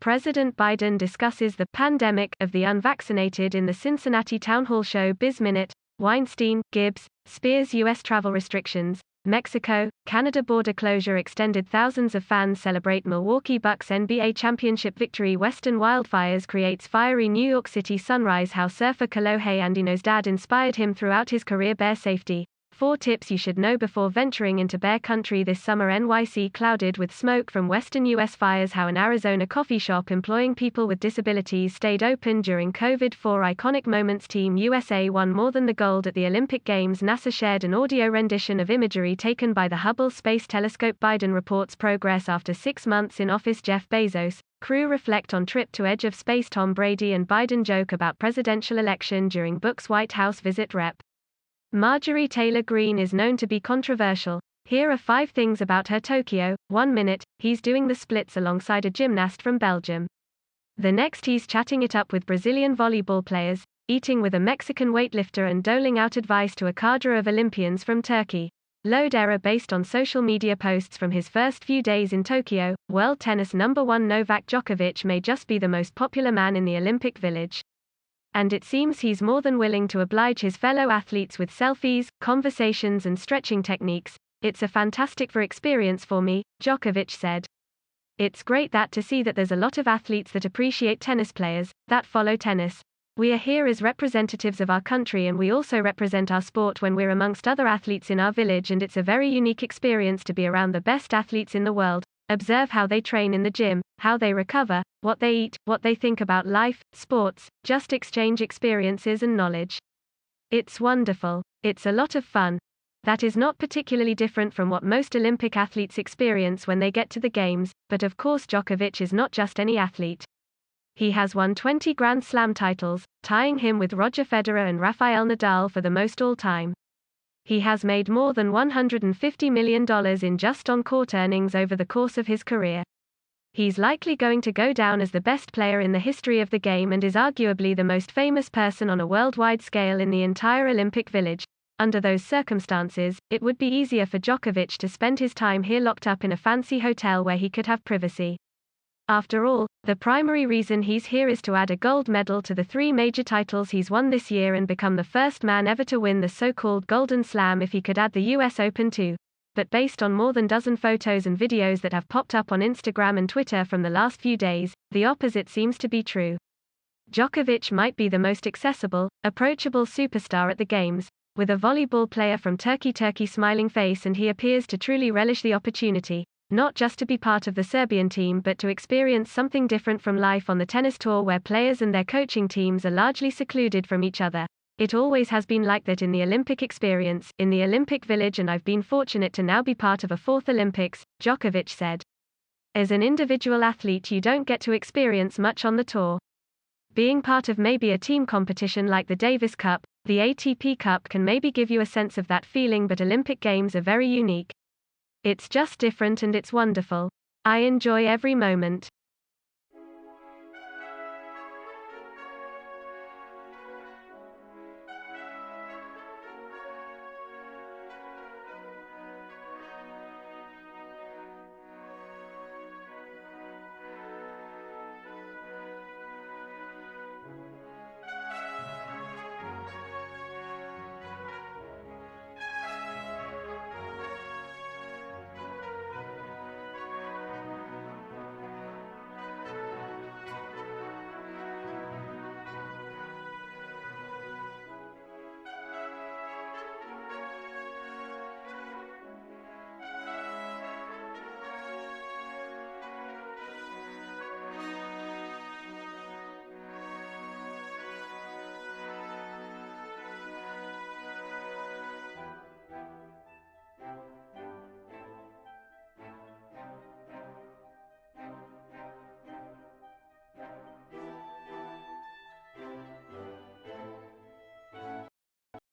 President Biden discusses the pandemic of the unvaccinated in the Cincinnati town hall show Biz Minute. Weinstein, Gibbs, SpearsUS travel restrictions. Mexico, Canada border closure extended. Thousands of fans celebrate Milwaukee Bucks NBA championship victory. Western wildfires creates fiery New York City sunrise. How surfer Kolohe Andino's dad inspired him throughout his career. Bear safety. 4 tips you should know before venturing into bear country this summer. NYC clouded with smoke from western U.S. fires. How an Arizona coffee shop employing people with disabilities stayed open during COVID. 4 iconic moments. Team USA won more than the gold at the Olympic Games. NASA shared an audio rendition of imagery taken by the Hubble Space Telescope. Biden reports progress after 6 months in office. Jeff Bezos, crew reflect on trip to edge of space. Tom Brady and Biden joke about presidential election during Bucks White House visit. Rep. Marjorie Taylor Greene is known to be controversial. Here are 5 things about her. Tokyo. 1 minute, he's doing the splits alongside a gymnast from Belgium. The next, he's chatting it up with Brazilian volleyball players, eating with a Mexican weightlifter and doling out advice to a cadre of Olympians from Turkey. Load error based on social media posts from his first few days in Tokyo. World tennis number 1 Novak Djokovic may just be the most popular man in the Olympic Village. And it seems he's more than willing to oblige his fellow athletes with selfies, conversations and stretching techniques. It's a fantastic experience for me, Djokovic said. It's great to see that there's a lot of athletes that appreciate tennis players, that follow tennis. We are here as representatives of our country and we also represent our sport when we're amongst other athletes in our village, and it's a very unique experience to be around the best athletes in the world. Observe how they train in the gym, how they recover, what they eat, what they think about life, sports, just exchange experiences and knowledge. It's wonderful. It's a lot of fun. That is not particularly different from what most Olympic athletes experience when they get to the games, but of course Djokovic is not just any athlete. He has won 20 Grand Slam titles, tying him with Roger Federer and Rafael Nadal for the most all-time. He has made more than $150 million in just on-court earnings over the course of his career. He's likely going to go down as the best player in the history of the game and is arguably the most famous person on a worldwide scale in the entire Olympic Village. Under those circumstances, it would be easier for Djokovic to spend his time here locked up in a fancy hotel where he could have privacy. After all, the primary reason he's here is to add a gold medal to the 3 major titles he's won this year and become the first man ever to win the so-called Golden Slam if he could add the US Open too. But based on more than dozen photos and videos that have popped up on Instagram and Twitter from the last few days, the opposite seems to be true. Djokovic might be the most accessible, approachable superstar at the games, with a volleyball player from Turkey smiling face, and he appears to truly relish the opportunity. Not just to be part of the Serbian team but to experience something different from life on the tennis tour where players and their coaching teams are largely secluded from each other. It always has been like that in the Olympic experience, in the Olympic Village, and I've been fortunate to now be part of a 4th Olympics, Djokovic said. As an individual athlete you don't get to experience much on the tour. Being part of maybe a team competition like the Davis Cup, the ATP Cup can maybe give you a sense of that feeling, but Olympic Games are very unique. It's just different and it's wonderful. I enjoy every moment.